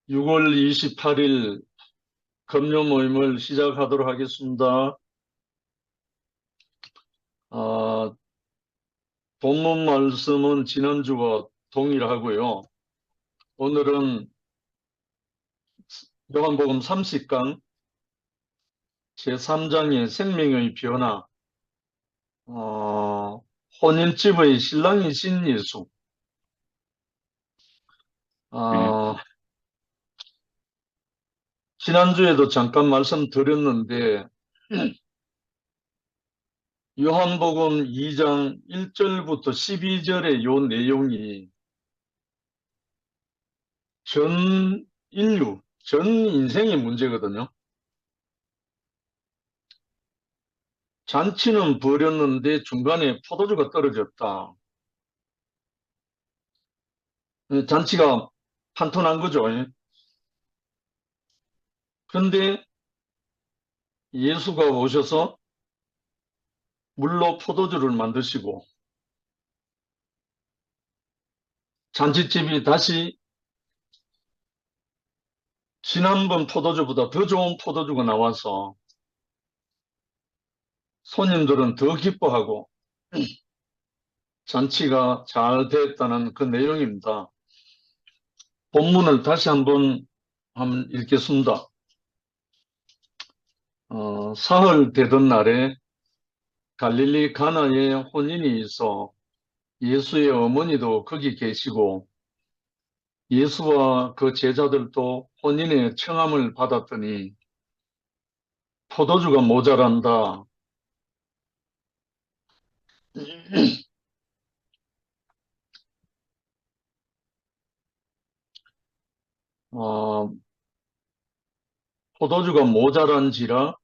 6월 28일 금요 모임을 시작하도록 하겠습니다. 아, 본문 말씀은 지난주와 동일하고요. 오늘은 요한복음 30강 제3장의 생명의 변화, 어, 혼인집의 신랑이신 예수. 아, 지난주에도 잠깐 말씀드렸는데 요한복음 2장 1절부터 12절의 요 내용이 전 인류, 전 인생의 문제거든요. 잔치는 벌였는데 중간에 포도주가 떨어졌다. 잔치가 판토난 거죠. 그런데 예수가 오셔서 물로 포도주를 만드시고 잔치집이 다시 지난번 포도주보다 더 좋은 포도주가 나와서 손님들은 더 기뻐하고 잔치가 잘 됐다는 그 내용입니다. 본문을 다시 한번 읽겠습니다. 사흘 되던 날에 갈릴리 가나에 혼인이 있어 예수의 어머니도 거기 계시고 예수와 그 제자들도 혼인의 청함을 받았더니 포도주가 모자란다. 어, 포도주가 모자란지라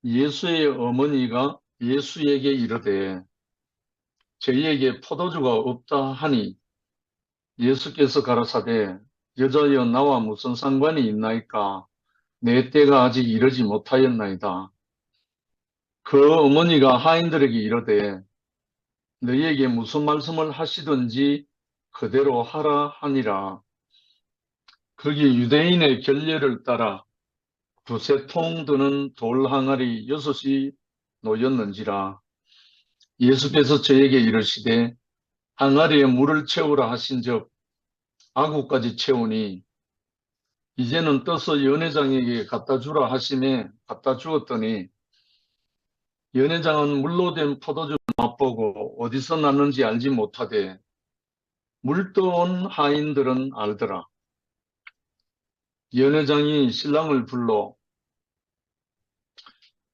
예수의 어머니가 예수에게 이르되 저희에게 포도주가 없다 하니 예수께서 가라사대 여자여 나와 무슨 상관이 있나이까 내 때가 아직 이르지 못하였나이다. 그 어머니가 하인들에게 이르되 너희에게 무슨 말씀을 하시든지 그대로 하라 하니라. 거기 유대인의 결례를 따라 두세 통 드는 돌 항아리 6이 놓였는지라. 예수께서 저에게 이르시되 항아리에 물을 채우라 하신즉 아구까지 채우니 이제는 떠서 연회장에게 갖다 주라 하심에 갖다 주었더니 연회장은 물로 된 포도주를 맛보고 어디서 났는지 알지 못하되 물 떠온 하인들은 알더라. 연회장이 신랑을 불러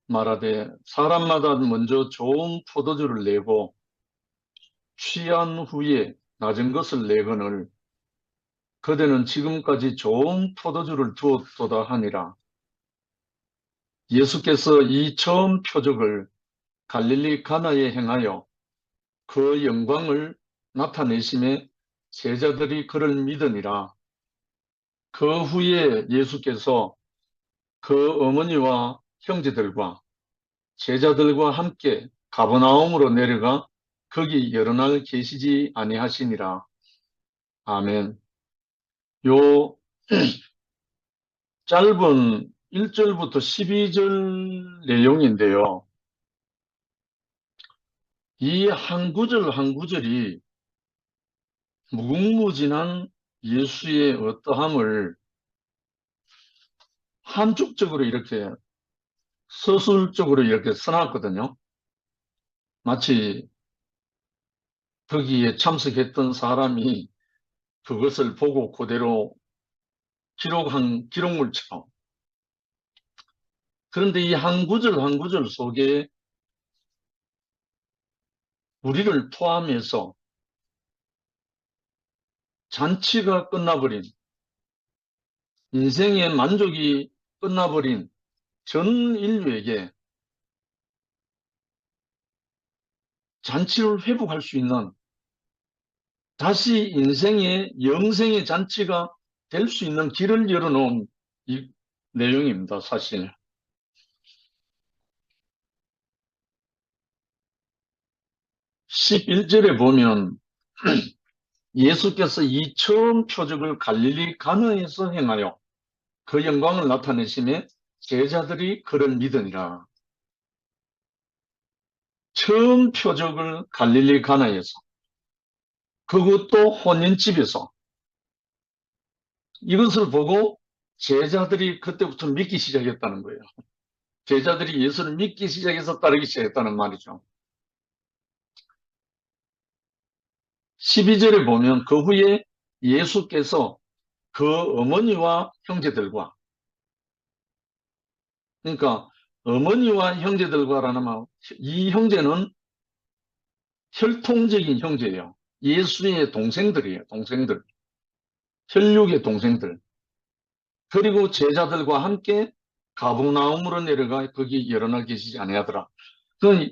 말하되 사람마다 먼저 좋은 포도주를 내고 취한 후에 낮은 것을 내거늘 그대는 지금까지 좋은 포도주를 두었도다 하니라. 예수께서 이 처음 표적을 갈릴리 가나에 행하여 그 영광을 나타내심에 제자들이 그를 믿으니라. 그 후에 예수께서 그 어머니와 형제들과 제자들과 함께 가버나움으로 내려가 거기 여러 날 계시지 아니하시니라. 아멘. 요 짧은 1절부터 12절 내용인데요. 이 한 구절 한 구절이 무궁무진한 예수의 어떠함을 함축적으로 이렇게 서술적으로 이렇게 써놨거든요. 마치 거기에 참석했던 사람이 그것을 보고 그대로 기록한 기록물처럼. 그런데 이 한 구절 한 구절 속에 우리를 포함해서 잔치가 끝나버린, 인생의 만족이 끝나버린 전 인류에게 잔치를 회복할 수 있는, 다시 인생의 영생의 잔치가 될 수 있는 길을 열어놓은 이 내용입니다, 사실. 11절에 보면 예수께서 이 처음 표적을 갈릴리 가나에서 행하여 그 영광을 나타내심에 제자들이 그를 믿으니라. 처음 표적을 갈릴리 가나에서, 그것도 혼인집에서, 이것을 보고 제자들이 그때부터 믿기 시작했다는 거예요. 제자들이 예수를 믿기 시작해서 따르기 시작했다는 말이죠. 12절에 보면 그 후에 예수께서 그 어머니와 형제들과, 그러니까 어머니와 형제들과라는 말, 이 형제는 혈통적인 형제예요. 예수의 동생들이에요. 동생들. 혈육의 동생들. 그리고 제자들과 함께 가버나움으로 내려가 거기 여러 날 계시지 아니하더라. 그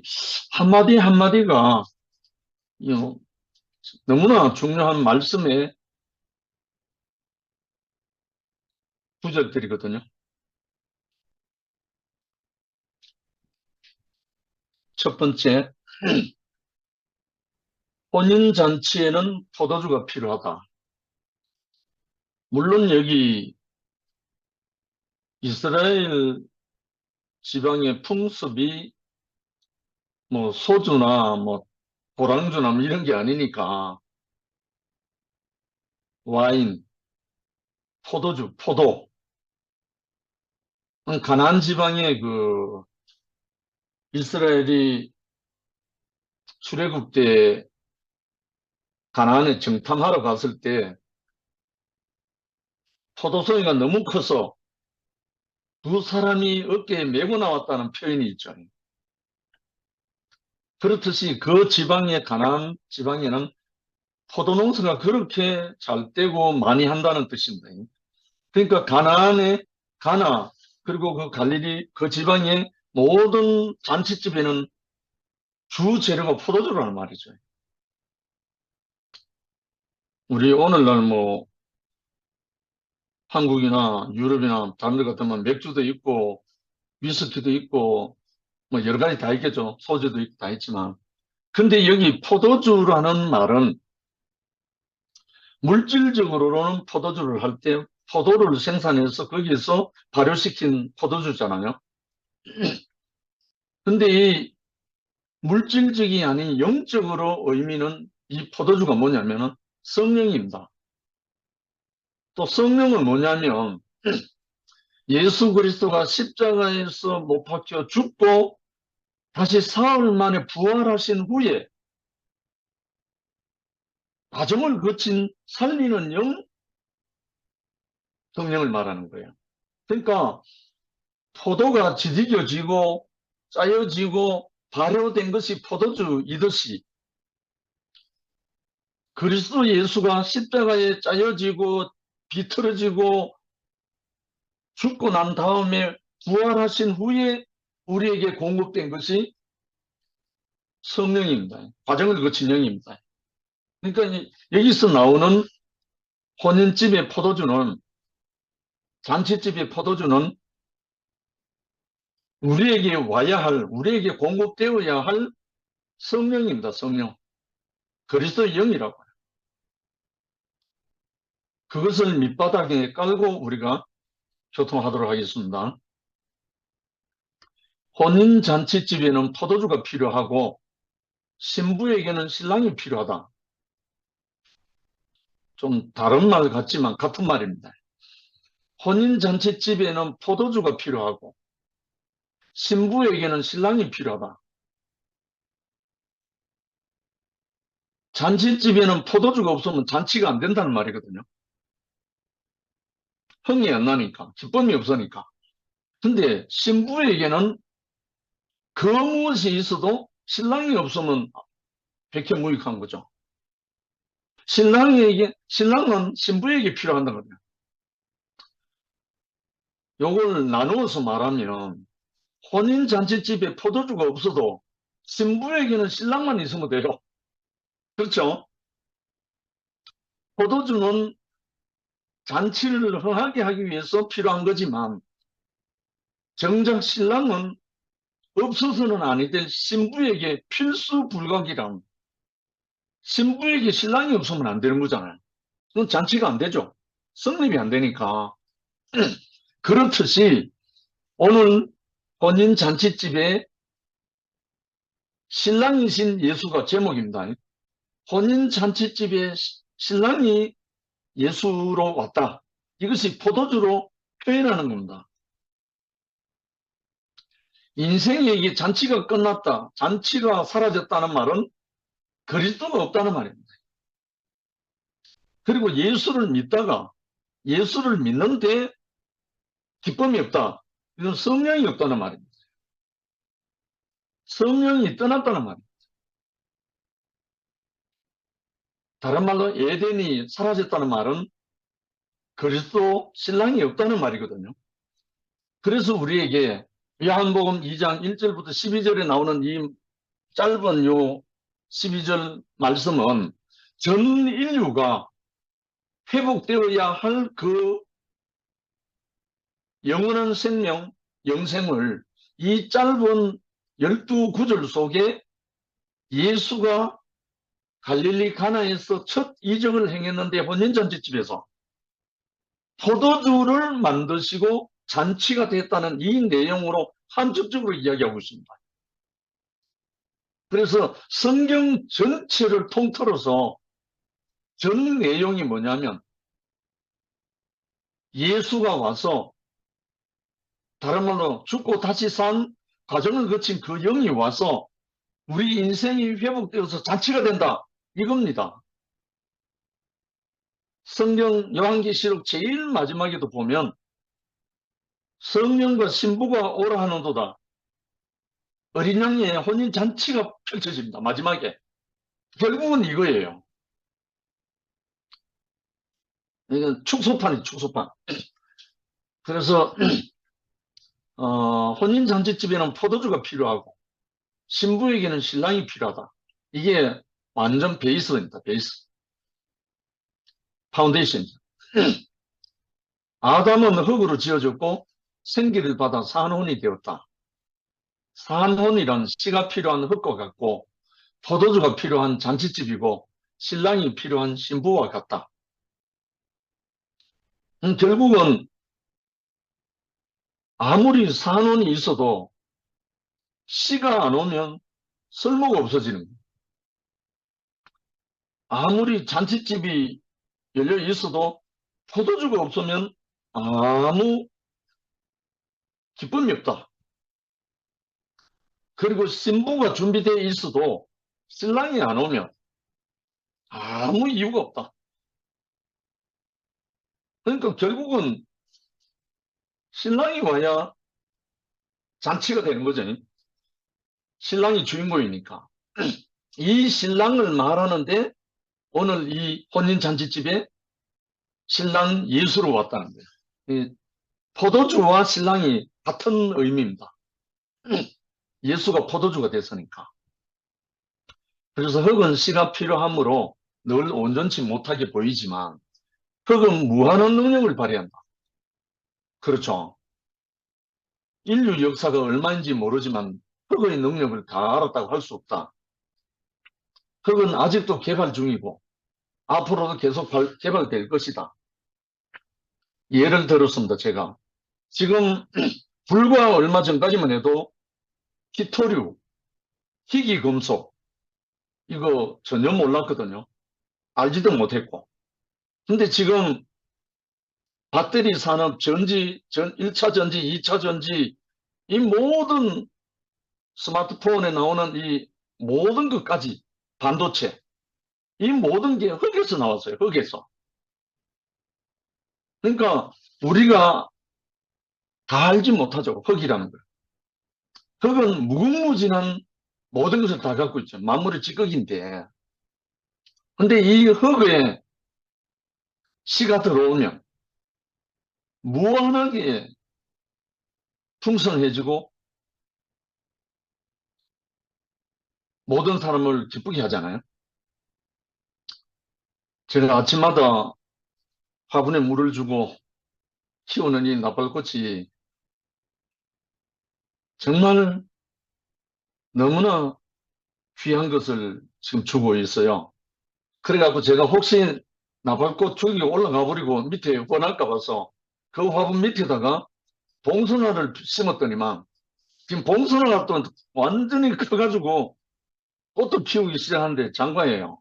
한마디 한마디가 너무나 중요한 말씀의 구절들이거든요. 첫 번째, 혼인잔치에는 포도주가 필요하다. 물론 여기 이스라엘 지방의 풍습이 뭐 소주나 뭐 고랑주나 뭐 이런 게 아니니까 와인, 포도주, 포도. 가나안 지방의 그 이스라엘이 출애굽 때 가나안에 정탐하러 갔을 때 포도송이가 너무 커서 두 사람이 어깨에 메고 나왔다는 표현이 있죠. 그렇듯이 그 지방의 가나안 지방에는 포도 농사가 그렇게 잘 되고 많이 한다는 뜻입니다. 그러니까 가나안의 가나 그리고 그 갈릴리 그 지방의 모든 잔치집에는 주 재료가 포도주라는 말이죠. 우리 오늘날 뭐 한국이나 유럽이나 다른 데 같으면 맥주도 있고 위스키도 있고 뭐 여러 가지 다 있겠죠. 소주도 있고 다 있지만. 근데 여기 포도주라는 말은 물질적으로는 포도주를 할 때 포도를 생산해서 거기에서 발효시킨 포도주잖아요. 근데 이 물질적이 아닌 영적으로 의미는 이 포도주가 뭐냐면은 성령입니다. 또 성령은 뭐냐면 예수 그리스도가 십자가에서 못 박혀 죽고 다시 사흘 만에 부활하신 후에 과정을 거친 살리는 영, 성령을 말하는 거예요. 그러니까 포도가 지지겨지고 짜여지고 발효된 것이 포도주이듯이 그리스도 예수가 십자가에 짜여지고 비틀어지고 죽고 난 다음에 부활하신 후에 우리에게 공급된 것이 성령입니다. 과정을 거친 영입니다. 그러니까 여기서 나오는 혼인집의 포도주는, 잔치집의 포도주는 우리에게 와야 할, 우리에게 공급되어야 할 성령입니다. 성령. 그리스도의 영이라고. 그것을 밑바닥에 깔고 우리가 교통하도록 하겠습니다. 혼인잔치집에는 포도주가 필요하고 신부에게는 신랑이 필요하다. 좀 다른 말 같지만 같은 말입니다. 혼인잔치집에는 포도주가 필요하고 신부에게는 신랑이 필요하다. 잔치집에는 포도주가 없으면 잔치가 안 된다는 말이거든요. 흥이 안 나니까, 기쁨이 없으니까. 근데 신부에게는 그 무엇이 있어도 신랑이 없으면 백해무익한 거죠. 신랑은 신부에게 필요한다는 거예요. 요걸 나누어서 말하면 혼인잔치집에 포도주가 없어도 신부에게는 신랑만 있으면 돼요. 그렇죠? 포도주는 잔치를 흥하게 하기 위해서 필요한 거지만 정작 신랑은 없어서는 아니 될 신부에게 필수 불가기란, 신부에게 신랑이 없으면 안 되는 거잖아요. 그건 잔치가 안 되죠. 성립이 안 되니까. 그렇듯이 오늘 혼인 잔치집에 신랑이신 예수가 제목입니다. 혼인 잔치집에 신랑이 예수로 왔다. 이것이 포도주로 표현하는 겁니다. 인생에 이게 잔치가 끝났다, 잔치가 사라졌다는 말은 그리스도가 없다는 말입니다. 그리고 예수를 믿다가 예수를 믿는데 기쁨이 없다. 이건 성령이 없다는 말입니다. 성령이 떠났다는 말입니다. 다른 말로 에덴이 사라졌다는 말은 그리스도 신랑이 없다는 말이거든요. 그래서 우리에게 요한복음 2장 1절부터 12절에 나오는 이 짧은 요 12절 말씀은 전 인류가 회복되어야 할 그 영원한 생명, 영생을 이 짧은 12구절 속에 예수가 갈릴리 가나에서 첫 이적을 행했는데 혼인잔치집에서 포도주를 만드시고 잔치가 됐다는 이 내용으로 한쪽적으로 이야기하고 있습니다. 그래서 성경 전체를 통틀어서 전 내용이 뭐냐면 예수가 와서 다른 말로 죽고 다시 산 과정을 거친 그 영이 와서 우리 인생이 회복되어서 잔치가 된다. 이겁니다. 성경 요한계시록 제일 마지막에도 보면 성령과 신부가 오라 하는도다. 어린 양의 혼인 잔치가 펼쳐집니다. 마지막에. 결국은 이거예요. 이건 축소판이 축소판. 그래서 혼인 잔치집에는 포도주가 필요하고 신부에게는 신랑이 필요하다. 이게 완전 베이스입니다. 베이스. 파운데이션. 아담은 흙으로 지어졌고 생기를 받아 산혼이 되었다. 산혼이란 씨가 필요한 흙과 같고 포도주가 필요한 잔치집이고 신랑이 필요한 신부와 같다. 결국은 아무리 산혼이 있어도 씨가 안 오면 쓸모가 없어지는 거예요. 아무리 잔치집이 열려 있어도 포도주가 없으면 아무 기쁨이 없다. 그리고 신부가 준비되어 있어도 신랑이 안 오면 아무 이유가 없다. 그러니까 결국은 신랑이 와야 잔치가 되는 거죠. 신랑이 주인공이니까. 이 신랑을 말하는데 오늘 이 혼인잔치집에 신랑 예수로 왔다는 거예요. 포도주와 신랑이 같은 의미입니다. 예수가 포도주가 됐으니까. 그래서 흙은 씨가 필요하므로 늘 온전치 못하게 보이지만 흙은 무한한 능력을 발휘한다. 그렇죠. 인류 역사가 얼마인지 모르지만 흙의 능력을 다 알았다고 할 수 없다. 흙은 아직도 개발 중이고 앞으로도 계속 개발될 것이다. 예를 들었습니다. 제가 지금 불과 얼마 전까지만 해도 희토류, 희귀금속 이거 전혀 몰랐거든요. 알지도 못했고. 근데 지금 배터리 산업, 전지, 1차 전지, 2차 전지 이 모든 스마트폰에 나오는 이 모든 것까지 반도체 이 모든 게 흙에서 나왔어요. 흙에서. 그러니까 우리가 다 알지 못하죠. 흙이라는 걸. 흙은 무궁무진한 모든 것을 다 갖고 있죠. 만물의 찌꺼기인데. 근데 이 흙에 씨가 들어오면 무한하게 풍성해지고 모든 사람을 기쁘게 하잖아요. 제가 아침마다 화분에 물을 주고 키우는 이 나팔꽃이 정말 너무나 귀한 것을 지금 주고 있어요. 그래갖고 제가 혹시 나발꽃 줄기 올라가 버리고 밑에 뻔할까 봐서 그 화분 밑에다가 봉선화를 심었더니만 지금 봉선화가 또 완전히 커가지고 꽃도 피우기 시작하는데 장관이에요.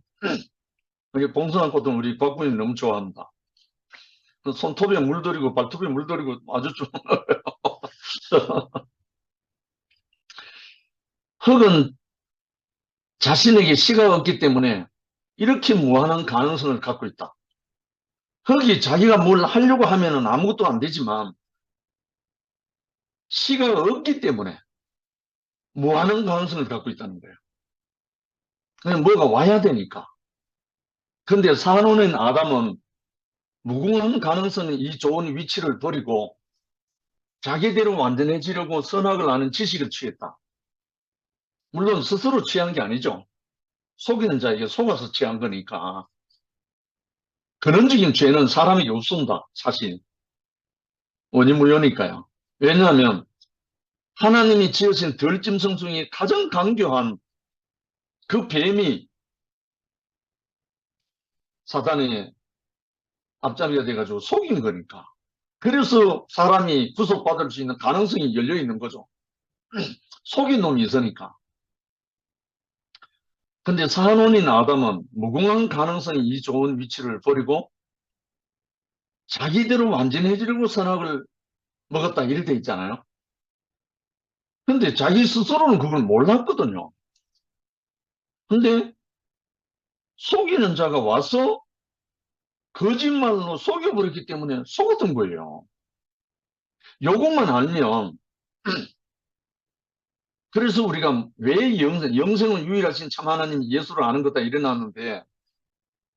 이게 봉선화 꽃은 우리 박부님 너무 좋아합니다. 그 손톱에 물들이고 발톱에 물들이고 아주 좋아요. 흙은 자신에게 씨가 없기 때문에 이렇게 무한한 가능성을 갖고 있다. 흙이 자기가 뭘 하려고 하면은 아무것도 안 되지만 씨가 없기 때문에 무한한 가능성을 갖고 있다는 거예요. 그냥 뭐가 와야 되니까. 근데 산원인 아담은 무궁한 가능성의 이 좋은 위치를 버리고 자기대로 완전해지려고 선악을 아는 지식을 취했다. 물론 스스로 취한 게 아니죠. 속이는 자에게 속아서 취한 거니까. 근원적인 죄는 사람에게 없습니다. 사실. 원인무효니까요. 왜냐하면 하나님이 지으신 덜짐승 중에 가장 강교한 그 뱀이 사단의 앞잡이가 돼가지고 속인 거니까. 그래서 사람이 구속받을 수 있는 가능성이 열려 있는 거죠. 속인 놈이 있으니까. 근데 사한원인 아담은 무궁한 가능성이 이 좋은 위치를 버리고 자기대로 완전해지려고 선악을 먹었다 이렇게 돼 있잖아요. 근데 자기 스스로는 그걸 몰랐거든요. 근데 속이는 자가 와서 거짓말로 속여버렸기 때문에 속았던 거예요. 요것만 알면 그래서 우리가 왜 영생은 유일하신 참 하나님 예수를 아는 거다 일어났는데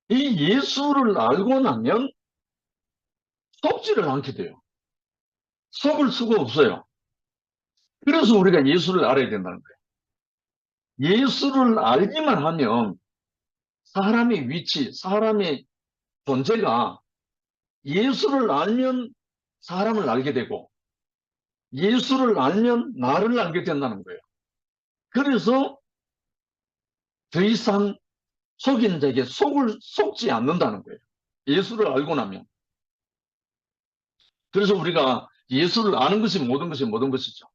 이 예수를 알고 나면 속지를 않게 돼요. 속을 수가 없어요. 그래서 우리가 예수를 알아야 된다는 거예요. 예수를 알기만 하면 사람의 위치, 사람의 존재가 예수를 알면 사람을 알게 되고 예수를 알면 나를 알게 된다는 거예요. 그래서 더 이상 속이는 자에게 속지 않는다는 거예요. 예수를 알고 나면. 그래서 우리가 예수를 아는 것이 모든 것이죠.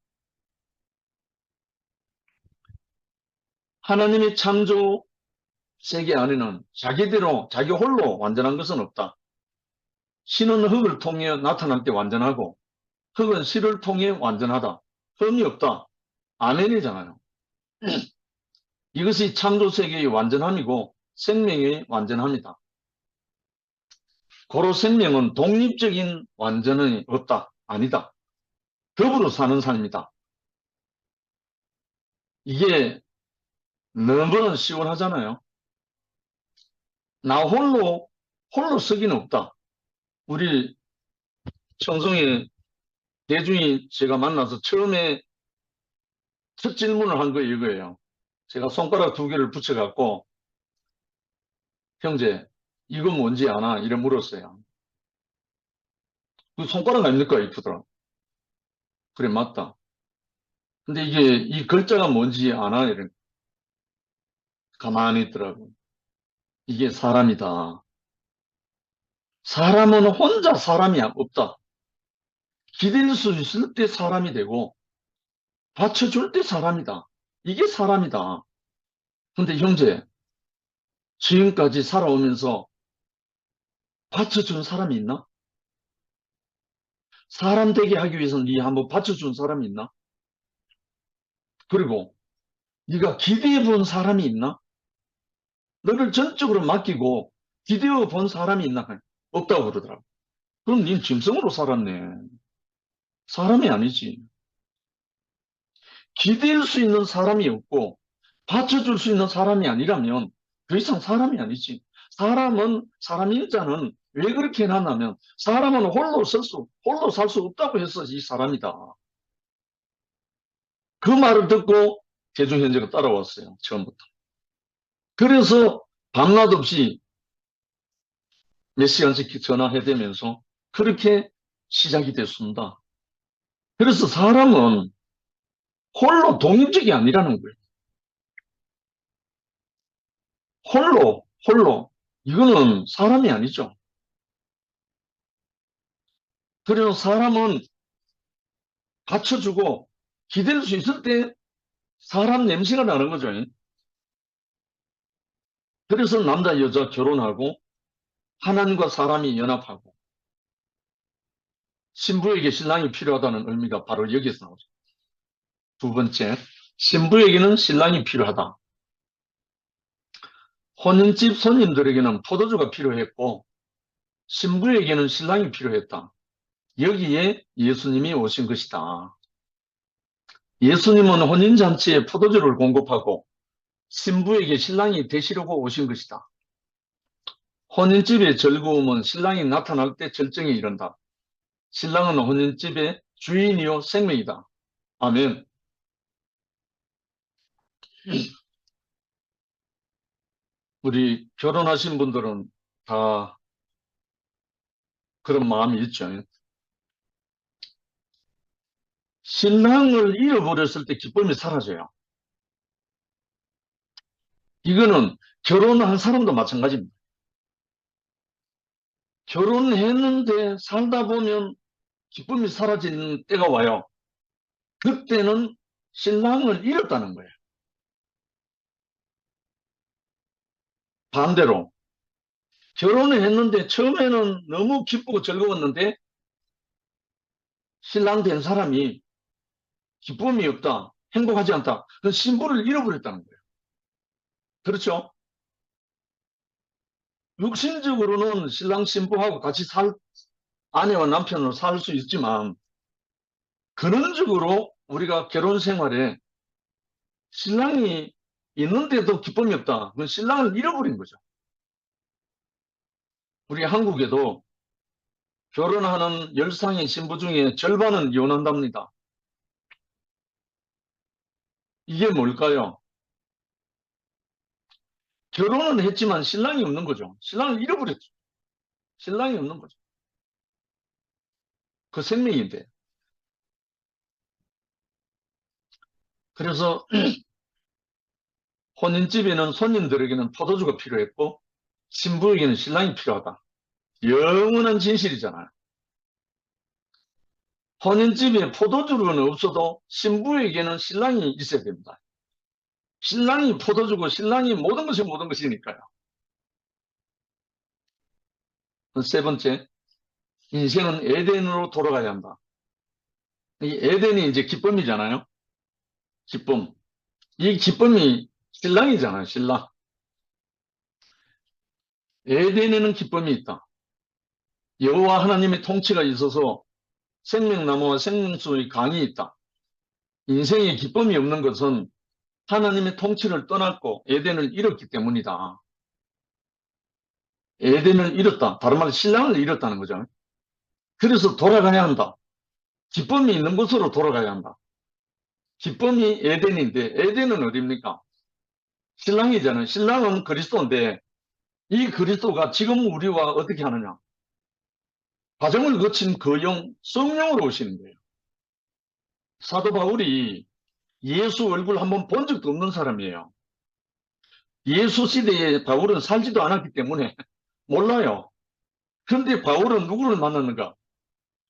하나님의 창조 세계 안에는 자기대로 자기 홀로 완전한 것은 없다. 신은 흙을 통해 나타날 때 완전하고 흙은 실을 통해 완전하다. 흠이 없다. 아멘이잖아요. 이것이 창조 세계의 완전함이고 생명의 완전함이다. 고로 생명은 독립적인 완전은 없다. 아니다. 더불어 사는 삶이다. 이게 너무 시원하잖아요. 나 홀로 서기는 없다. 우리 청송에 대중이 제가 만나서 처음에 첫 질문을 한 거 이거예요. 제가 손가락 2개를 붙여갖고 형제 이거 뭔지 아나? 이래 물었어요. 그 손가락 아닙니까? 이쁘더라. 그래 맞다. 근데 이게 이 글자가 뭔지 아나? 이래 가만히 있더라고. 이게 사람이다. 사람은 혼자 사람이 없다. 기댈 수 있을 때 사람이 되고 받쳐줄 때 사람이다. 이게 사람이다. 근데 형제 지금까지 살아오면서 받쳐준 사람이 있나? 사람 되게 하기 위해서 네 한번 받쳐준 사람이 있나? 그리고 네가 기대해 본 사람이 있나? 너를 전적으로 맡기고 기대어 본 사람이 있나? 없다고 그러더라고. 그럼 네 짐승으로 살았네. 사람이 아니지. 기댈 수 있는 사람이 없고 받쳐줄 수 있는 사람이 아니라면 더 이상 사람이 아니지. 사람인 자는 왜 그렇게 해놨냐면 사람은 홀로 살 수 없다고 해서 이 사람이다. 그 말을 듣고 대중현재가 따라왔어요. 처음부터. 그래서 밤낮 없이 몇 시간씩 전화해대면서 그렇게 시작이 됐습니다. 그래서 사람은 홀로 독립적이 아니라는 거예요. 홀로 이거는 사람이 아니죠. 그래서 사람은 받쳐주고 기댈 수 있을 때 사람 냄새가 나는 거죠. 그래서 남자, 여자 결혼하고 하나님과 사람이 연합하고 신부에게 신랑이 필요하다는 의미가 바로 여기서 나오죠. 두 번째, 신부에게는 신랑이 필요하다. 혼인집 손님들에게는 포도주가 필요했고 신부에게는 신랑이 필요했다. 여기에 예수님이 오신 것이다. 예수님은 혼인잔치에 포도주를 공급하고 신부에게 신랑이 되시려고 오신 것이다. 혼인집의 즐거움은 신랑이 나타날 때 절정에 이른다. 신랑은 혼인집의 주인이요 생명이다. 아멘. 우리 결혼하신 분들은 다 그런 마음이 있죠. 신랑을 잃어버렸을 때 기쁨이 사라져요. 이거는 결혼한 사람도 마찬가지입니다. 결혼했는데 살다 보면 기쁨이 사라지는 때가 와요. 그때는 신랑을 잃었다는 거예요. 반대로 결혼을 했는데 처음에는 너무 기쁘고 즐거웠는데 신랑 된 사람이 기쁨이 없다, 행복하지 않다. 그 신부를 잃어버렸다는 거예요. 그렇죠? 육신적으로는 신랑 신부하고 같이 아내와 남편으로 살 수 있지만 근원적으로 우리가 결혼 생활에 신랑이 있는데도 기쁨이 없다. 그건 신랑을 잃어버린 거죠. 우리 한국에도 결혼하는 열상의 신부 중에 절반은 이혼한답니다. 이게 뭘까요? 결혼은 했지만 신랑이 없는 거죠. 신랑을 잃어버렸죠. 신랑이 없는 거죠. 그 생명인데. 그래서 혼인집에는 손님들에게는 포도주가 필요했고 신부에게는 신랑이 필요하다. 영원한 진실이잖아요. 혼인집에 포도주는 없어도 신부에게는 신랑이 있어야 됩니다. 신랑이 포도주고 신랑이 모든 것이 모든 것이니까요. 세 번째, 인생은 에덴으로 돌아가야 한다. 이 에덴이 이제 기쁨이잖아요. 기쁨. 이 기쁨이 신랑이잖아요. 신랑. 에덴에는 기쁨이 있다. 여호와 하나님의 통치가 있어서 생명나무와 생명수의 강이 있다. 인생에 기쁨이 없는 것은 하나님의 통치를 떠났고 에덴을 잃었기 때문이다. 에덴을 잃었다. 다른 말로 신랑을 잃었다는 거죠. 그래서 돌아가야 한다. 기쁨이 있는 곳으로 돌아가야 한다. 기쁨이 에덴인데 에덴은 어디입니까? 신랑이잖아요. 신랑은 그리스도인데 이 그리스도가 지금 우리와 어떻게 하느냐? 과정을 거친 그 영, 성령으로 오시는 거예요. 사도 바울이 예수 얼굴 한번 본 적도 없는 사람이에요. 예수 시대에 바울은 살지도 않았기 때문에 몰라요. 그런데 바울은 누구를 만났는가?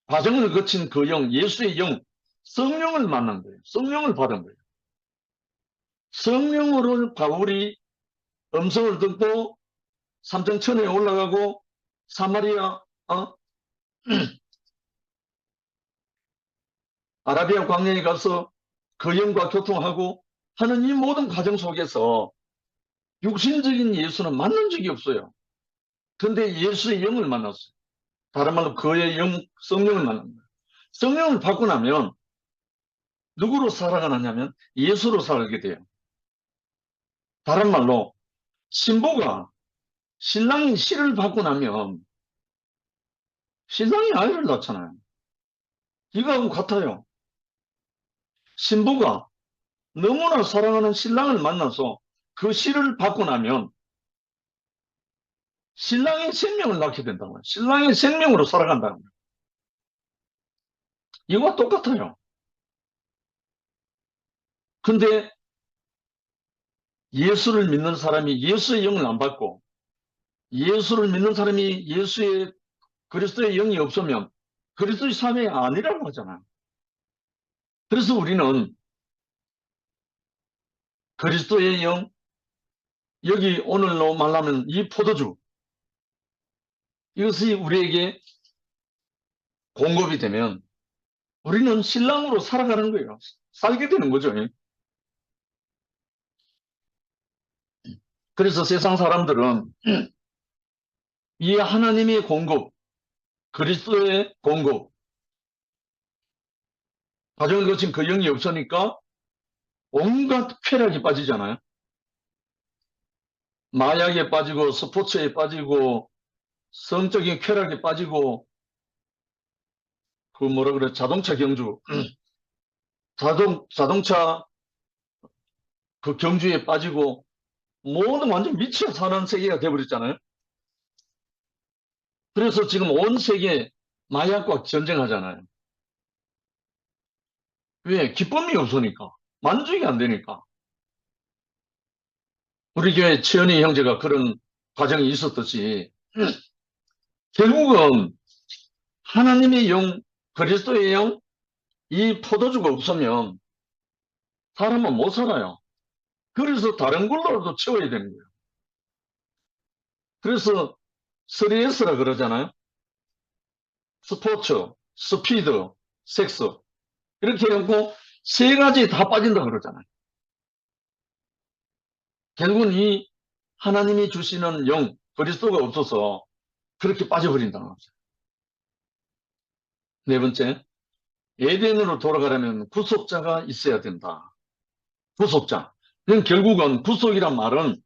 과정을 거친 그 영, 예수의 영, 성령을 만난 거예요. 성령을 받은 거예요. 성령으로 바울이 음성을 듣고 삼정천에 올라가고 사마리아, 아라비아 광야에 가서 그 영과 교통하고 하는 이 모든 과정 속에서 육신적인 예수는 만난 적이 없어요. 그런데 예수의 영을 만났어요. 다른 말로 그의 영, 성령을 만난 거예요. 성령을 받고 나면 누구로 살아가느냐면 예수로 살게 돼요. 다른 말로 신부가 신랑이 씨를 받고 나면 신랑이 아이를 낳잖아요. 이거하고 같아요. 신부가 너무나 사랑하는 신랑을 만나서 그 씨를 받고 나면 신랑의 생명을 낳게 된다는 거예요. 신랑의 생명으로 살아간다는 거예요. 이거와 똑같아요. 근데 예수를 믿는 사람이 예수의 영을 안 받고 예수를 믿는 사람이 예수의 그리스도의 영이 없으면 그리스도의 삶이 아니라고 하잖아요. 그래서 우리는 그리스도의 영, 여기 오늘로 말하면 이 포도주, 이것이 우리에게 공급이 되면 우리는 신랑으로 살아가는 거예요. 살게 되는 거죠. 그래서 세상 사람들은 이 하나님의 공급, 그리스도의 공급, 가정을 거친 그 영이 없으니까 온갖 쾌락에 빠지잖아요. 마약에 빠지고 스포츠에 빠지고 성적인 쾌락에 빠지고 그 뭐라 그래 자동차 경주 자동차 그 경주에 빠지고 모든 완전 미쳐 사는 세계가 돼버렸잖아요. 그래서 지금 온 세계 마약과 전쟁하잖아요. 왜? 기쁨이 없으니까. 만족이 안 되니까. 우리 교회 최현희 형제가 그런 과정이 있었듯이 결국은 하나님의 영, 그리스도의 영, 이 포도주가 없으면 사람은 못 살아요. 그래서 다른 걸로라도 채워야 되는 거예요. 그래서 3S라 그러잖아요. 스포츠, 스피드, 섹스. 이렇게 해갖고 세 가지 다 빠진다 그러잖아요. 결국은 이 하나님이 주시는 영, 그리스도가 없어서 그렇게 빠져버린다는 거죠. 네 번째, 에덴으로 돌아가려면 구속자가 있어야 된다. 구속자. 결국은 구속이란 말은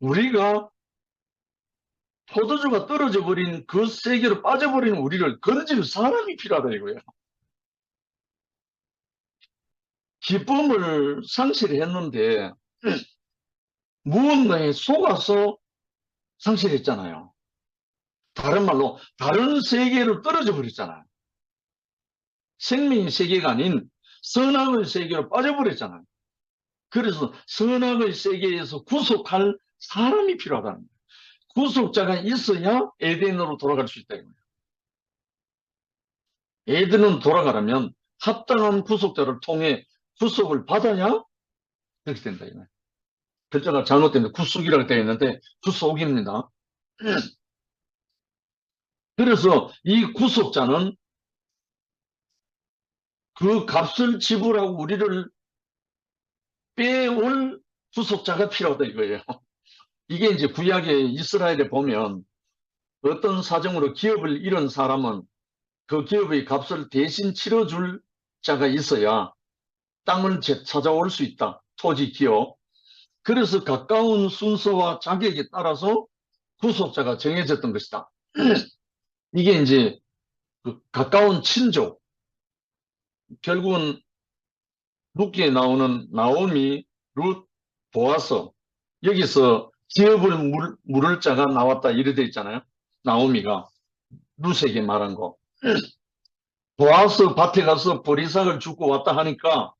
우리가 포도주가 떨어져 버린 그 세계로 빠져버린 우리를 건질 사람이 필요하다 이거예요. 기쁨을 상실했는데 무언가에 속아서 상실했잖아요. 다른 말로 다른 세계로 떨어져 버렸잖아요. 생명의 세계가 아닌 선악의 세계로 빠져버렸잖아요. 그래서 선악의 세계에서 구속할 사람이 필요하다는 거예요. 구속자가 있어야 에덴으로 돌아갈 수 있다 이거예요. 에덴으로 돌아가려면 합당한 구속자를 통해 구속을 받아야 그렇게 된다 이거예요. 글자가 잘못되면 구속이라고 되어 있는데 구속입니다. 그래서 이 구속자는 그 값을 지불하고 우리를 빼올 구속자가 필요하다 이거예요. 이게 이제 구약의 이스라엘에 보면 어떤 사정으로 기업을 잃은 사람은 그 기업의 값을 대신 치러줄 자가 있어야 땅을 찾아올 수 있다. 토지, 기업. 그래서 가까운 순서와 자격에 따라서 구속자가 정해졌던 것이다. 이게 이제 그 가까운 친족, 결국은 룻기에 나오는 나오미, 룻, 보아서 여기서 기업을 물을 자가 나왔다 이래 돼 있잖아요. 나오미가 룻에게 말한 거. 보아서 밭에 가서 보리삭을 줍고 왔다 하니까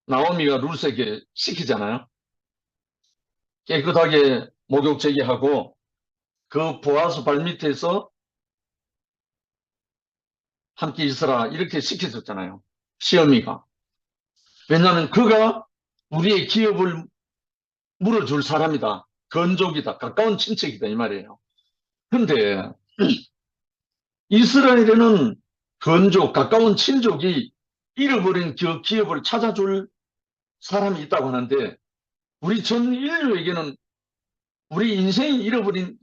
나오미가 룻에게 시키잖아요. 깨끗하게 목욕 제기하고 그 보아서 발밑에서 함께 있어라 이렇게 시켜줬잖아요. 시어미가. 왜냐하면 그가 우리의 기업을 물어줄 사람이다. 건족이다. 가까운 친척이다. 이 말이에요. 그런데 이스라엘에는 건족, 가까운 친족이 잃어버린 그 기업을 찾아줄 사람이 있다고 하는데 우리 전 인류에게는 우리 인생이 잃어버린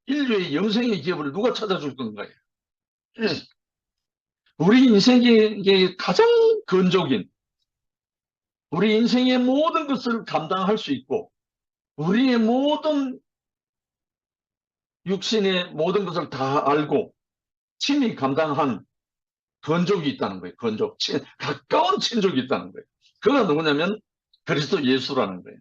인류의 영생의 기업을 누가 찾아줄 건가요? 우리 인생의 가장 건족인 우리 인생의 모든 것을 감당할 수 있고 우리의 모든 육신의 모든 것을 다 알고 친히 감당한 건족이 있다는 거예요. 건족. 가까운 친족이 있다는 거예요. 그가 누구냐면 그리스도 예수라는 거예요.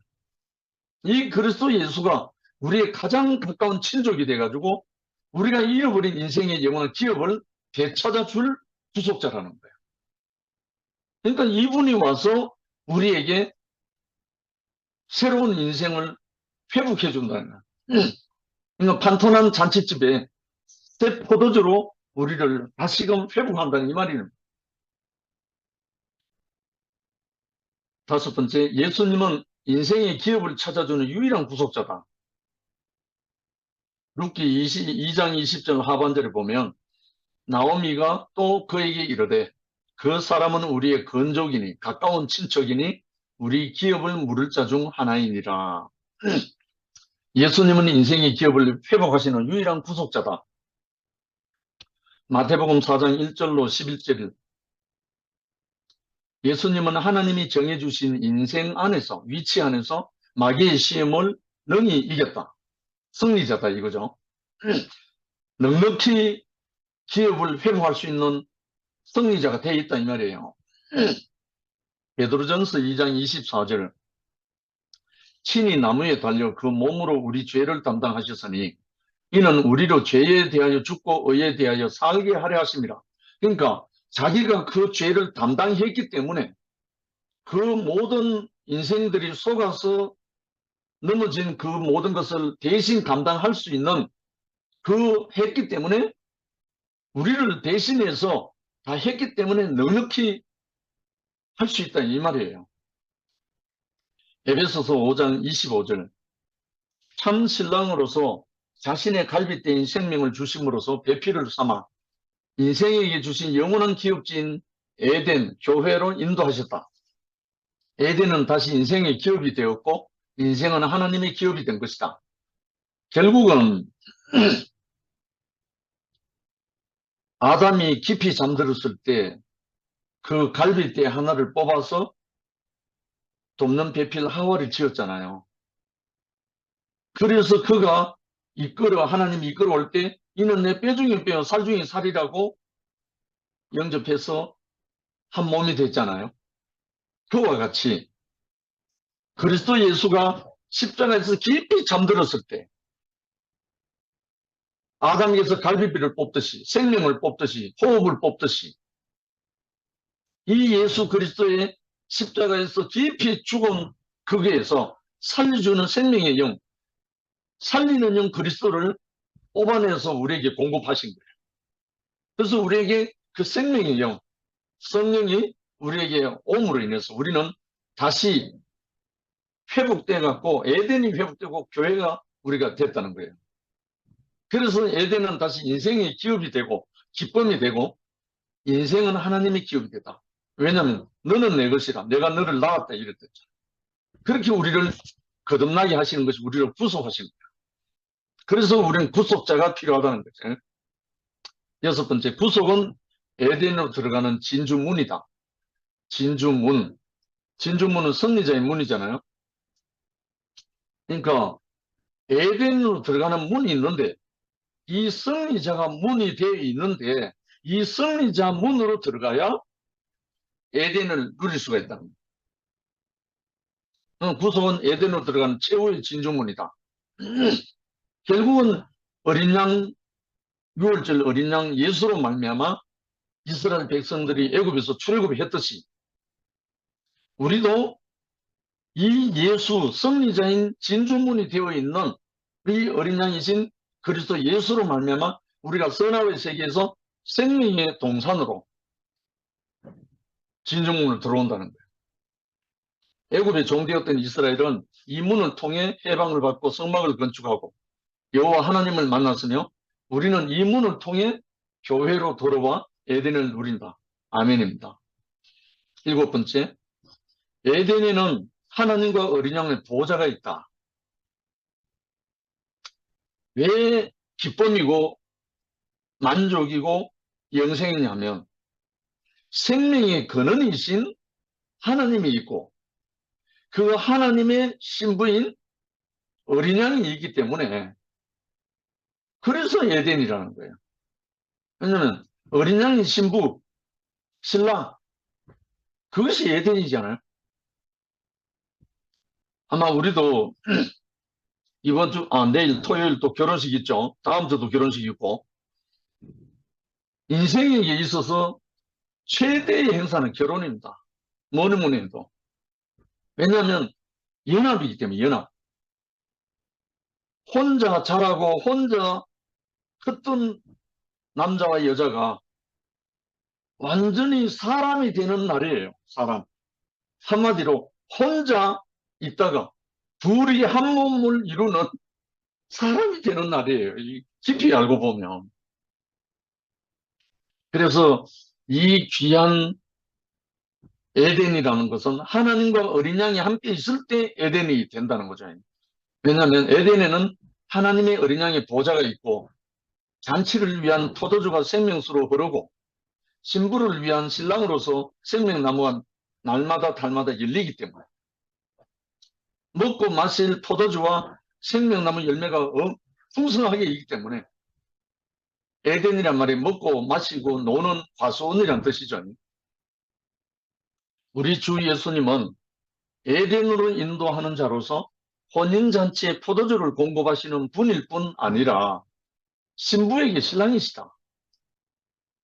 이 그리스도 예수가 우리의 가장 가까운 친족이 돼가지고 우리가 잃어버린 인생의 영원한 기업을 되찾아 줄 구속자라는 거예요. 그러니까 이분이 와서 우리에게 새로운 인생을 회복해 준다는 거예요. 그러니까 판토난 잔치집에 새 포도주로 우리를 다시금 회복한다는 이 말이에요. 다섯 번째, 예수님은 인생의 기업을 찾아주는 유일한 구속자다. 룻기 2장 20절 하반절에 보면 나오미가 또 그에게 이르되 그 사람은 우리의 건족이니 가까운 친척이니 우리 기업을 물을 자 중 하나이니라. 예수님은 인생의 기업을 회복하시는 유일한 구속자다. 마태복음 4장 1절로 11절 예수님은 하나님이 정해주신 인생 안에서 위치 안에서 마귀의 시험을 능히 이겼다. 승리자다 이거죠. 넉넉히 기업을 회복할 수 있는 승리자가 되어 있다 이 말이에요. 베드로전서 2장 24절 친히 나무에 달려 그 몸으로 우리 죄를 담당하셨으니 이는 우리로 죄에 대하여 죽고 의에 대하여 살게 하려 하심이라. 그러니까 자기가 그 죄를 담당했기 때문에 그 모든 인생들이 속아서 넘어진 그 모든 것을 대신 감당할 수 있는 그 했기 때문에 우리를 대신해서 다 했기 때문에 넉넉히 할 수 있다 이 말이에요. 에베소서 5장 25절 참 신랑으로서 자신의 갈빗대인 생명을 주심으로써 배필을 삼아 인생에게 주신 영원한 기업지인 에덴 교회로 인도하셨다. 에덴은 다시 인생의 기업이 되었고 인생은 하나님의 기업이 된 것이다. 결국은 아담이 깊이 잠들었을 때 그 갈빗대 하나를 뽑아서 돕는 배필 하와를 지었잖아요. 그래서 그가 하나님이 이끌어올 때 이는 내 뼈 중에 뼈, 살 중에 살이라고 영접해서 한 몸이 됐잖아요. 그와 같이 그리스도 예수가 십자가에서 깊이 잠들었을 때 아담에게서 갈비뼈를 뽑듯이 생명을 뽑듯이 호흡을 뽑듯이 이 예수 그리스도의 십자가에서 깊이 죽은 거기에서 살려주는 생명의 영, 살리는 영 그리스도를 뽑아내서 우리에게 공급하신 거예요. 그래서 우리에게 그 생명의 영, 성령이 우리에게 옴으로 인해서 우리는 다시 회복돼 갖고 에덴이 회복되고 교회가 우리가 됐다는 거예요. 그래서 에덴은 다시 인생의 기업이 되고 기쁨이 되고 인생은 하나님의 기업이 되다. 왜냐하면 너는 내 것이라 내가 너를 낳았다 이랬댔죠. 그렇게 우리를 거듭나게 하시는 것이 우리를 구속하시는 거예요. 그래서 우리는 구속자가 필요하다는 거죠. 여섯 번째, 구속은 에덴으로 들어가는 진주문이다. 진주문. 진주문은 승리자의 문이잖아요. 그러니까 에덴으로 들어가는 문이 있는데 이 승리자가 문이 되어 있는데 이 승리자 문으로 들어가야 에덴을 누릴 수가 있다. 구속은 에덴으로 들어가는 최후의 진주문이다. 결국은 어린 양, 6월절 어린 양 예수로 말미암아 이스라엘 백성들이 애굽에서 출애굽했듯이 우리도 이 예수 승리자인 진주문이 되어 있는 이 어린 양이신 그리스도 예수로 말미암아 우리가 선악의 세계에서 생명의 동산으로 진주문을 들어온다는 거예요. 애굽에 종되었던 이스라엘은 이 문을 통해 해방을 받고 성막을 건축하고 여호와 하나님을 만났으며 우리는 이 문을 통해 교회로 돌아와 에덴을 누린다. 아멘입니다. 일곱 번째, 에덴에는 하나님과 어린 양의 보호자가 있다. 왜 기쁨이고 만족이고 영생이냐면 생명의 근원이신 하나님이 있고 그 하나님의 신부인 어린 양이 있기 때문에 그래서 에덴이라는 거예요. 왜냐하면 어린 양의 신부, 신랑 그것이 에덴이잖아요. 아마 우리도 이번 주, 내일 토요일 또 결혼식 있죠. 다음 주도 결혼식 있고 인생에 있어서 최대의 행사는 결혼입니다. 뭐니 해도. 왜냐하면 연합이기 때문에 연합. 혼자 자라고 혼자 컸던 남자와 여자가 완전히 사람이 되는 날이에요. 사람. 한마디로 혼자 있다가 둘이 한 몸을 이루는 사람이 되는 날이에요. 깊이 알고 보면. 그래서 이 귀한 에덴이라는 것은 하나님과 어린 양이 함께 있을 때 에덴이 된다는 거죠. 왜냐하면 에덴에는 하나님의 어린 양의 보좌가 있고 잔치를 위한 포도주가 생명수로 흐르고 신부를 위한 신랑으로서 생명나무가 날마다 달마다 열리기 때문에 먹고 마실 포도주와 생명나무 열매가 풍성하게 있기 때문에 에덴이란 말이 먹고 마시고 노는 과수원이란 뜻이죠. 우리 주 예수님은 에덴으로 인도하는 자로서 혼인잔치에 포도주를 공급하시는 분일 뿐 아니라 신부에게 신랑이시다.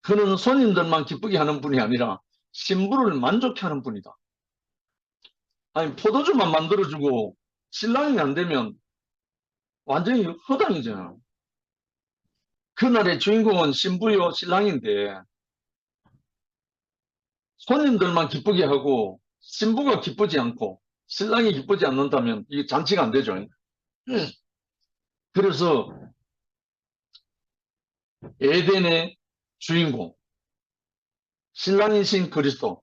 그는 손님들만 기쁘게 하는 분이 아니라 신부를 만족해 하는 분이다. 아니, 포도주만 만들어주고 신랑이 안 되면 완전히 허당이잖아요. 그날의 주인공은 신부요 신랑인데 손님들만 기쁘게 하고 신부가 기쁘지 않고 신랑이 기쁘지 않는다면 이게 잔치가 안 되죠. 그래서 에덴의 주인공, 신랑이신 그리스도,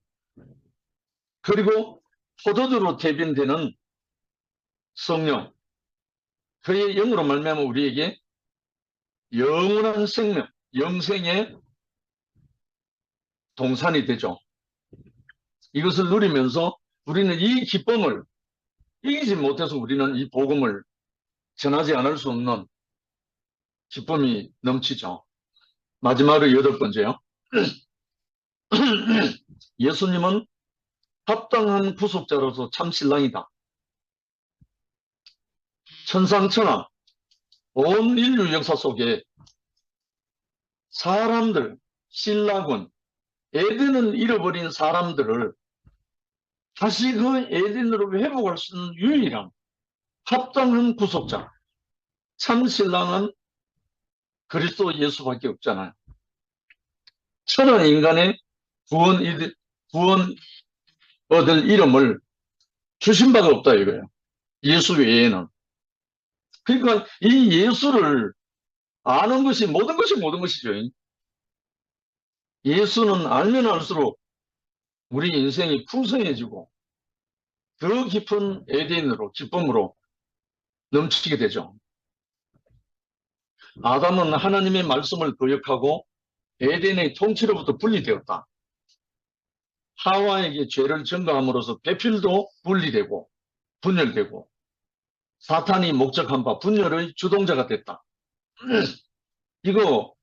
그리고 포도주로 대변되는 성령, 그의 영으로 말미암아 우리에게 영원한 생명, 영생의 동산이 되죠. 이것을 누리면서 우리는 이 기쁨을 이기지 못해서 우리는 이 복음을 전하지 않을 수 없는 기쁨이 넘치죠. 마지막으로 여덟 번째요. 예수님은 합당한 구속자로서 참 신랑이다. 천상천하 온 인류 역사 속에 사람들, 신라군, 에덴을 잃어버린 사람들을 다시 그 에덴으로 회복할 수 있는 유일한 합당한 구속자, 참 신랑은 그리스도 예수밖에 없잖아요. 천한 인간의 구원 얻을 이름을 주신 바가 없다 이거예요. 예수 외에는. 그러니까 이 예수를 아는 것이 모든 것이죠. 예수는 알면 알수록 우리 인생이 풍성해지고 더 깊은 에덴으로 기쁨으로 넘치게 되죠. 아담은 하나님의 말씀을 거역하고 에덴의 통치로부터 분리되었다. 하와에게 죄를 전가함으로써 배필도 분리되고 분열되고 사탄이 목적한 바 분열의 주동자가 됐다. 이거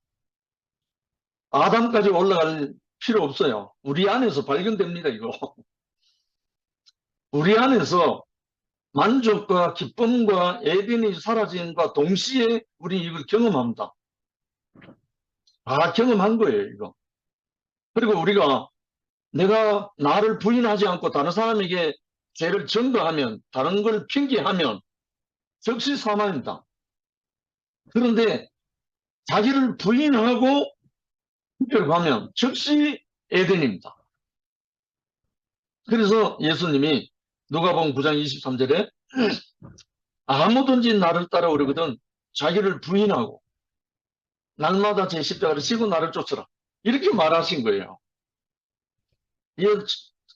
아담까지 올라갈 필요 없어요. 우리 안에서 발견됩니다. 이거 우리 안에서 만족과 기쁨과 에덴이 사라짐과 동시에 우리 이걸 경험합니다. 다 경험한 거예요. 이거. 그리고 우리가 내가 나를 부인하지 않고 다른 사람에게 죄를 전가하면 다른 걸 핑계하면 즉시 사망입니다. 그런데 자기를 부인하고 결과하면 즉시 에덴입니다. 그래서 예수님이 누가복음 9장 23절에 아무든지 나를 따라오려거든 자기를 부인하고 날마다 제 십자가를 지고 나를 쫓으라 이렇게 말하신 거예요. 이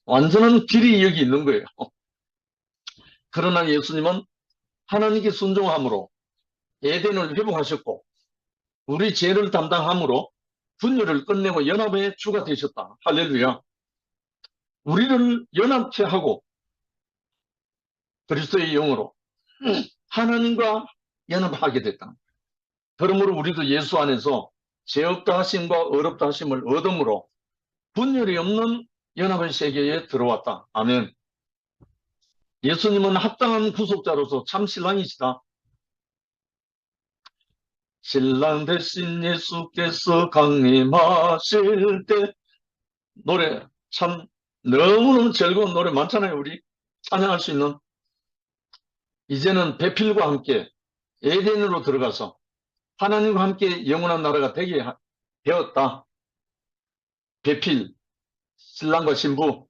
완전한 길이 여기 있는 거예요. 그러나 예수님은 하나님께 순종함으로 에덴을 회복하셨고 우리 죄를 담당함으로 분열을 끝내고 연합의 주가 되셨다. 할렐루야. 우리를 연합케 하고 그리스도의 영으로 하나님과 연합하게 됐다. 그러므로 우리도 예수 안에서 죄 없다 하심과 어렵다 하심을 얻음으로 분열이 없는 연합의 세계에 들어왔다. 아멘. 예수님은 합당한 구속자로서 참 신랑이시다. 신랑 대신 예수께서 강림하실 때 노래 참 너무너무 즐거운 노래 많잖아요. 우리 찬양할 수 있는. 이제는 배필과 함께 에덴으로 들어가서 하나님과 함께 영원한 나라가 되게 되었다. 배필, 신랑과 신부,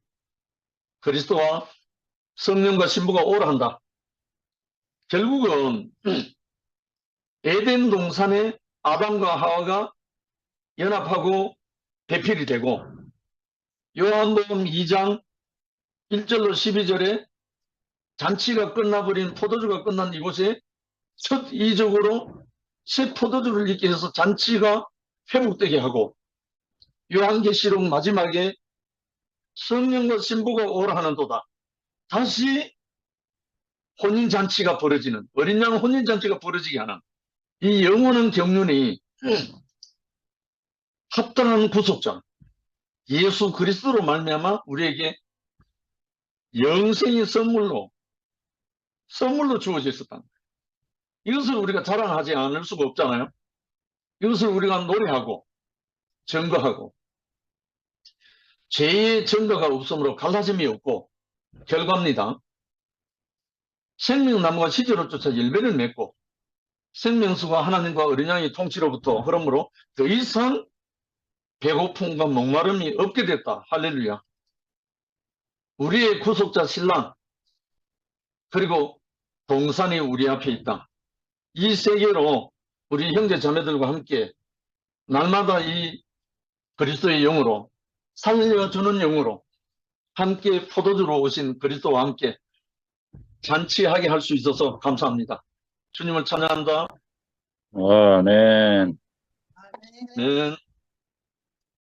그리스도와 성령과 신부가 오라 한다. 결국은 에덴 동산에 아담과 하와가 연합하고 배필이 되고, 요한복음 2장 1절로 12절에 잔치가 끝나버린, 포도주가 끝난 이곳에 첫 이적으로 새 포도주를 있게 해서 잔치가 회복되게 하고, 요한계시록 마지막에 성령과 신부가 오라 하는도다. 다시 혼인잔치가 벌어지는, 어린 양 혼인잔치가 벌어지게 하는 이 영원한 경륜이 합당한 구속자 예수 그리스도로 말미암아 우리에게 영생의 선물로 주어져 있었다. 이것을 우리가 자랑하지 않을 수가 없잖아요. 이것을 우리가 노래하고 증거하고, 죄의 증거가 없으므로 갈라짐이 없고 결과입니다. 생명나무가 시절을 쫓아 열매를 맺고 생명수가 하나님과 어린 양의 통치로부터 흐름으로 더 이상 배고픔과 목마름이 없게 됐다. 할렐루야. 우리의 구속자 신랑 그리고 동산이 우리 앞에 있다. 이 세계로 우리 형제 자매들과 함께 날마다 이 그리스도의 영으로, 살려주는 영으로 함께 포도주로 오신 그리스도와 함께 잔치하게 할 수 있어서 감사합니다. 주님을 찬양합니다. 아멘. 네.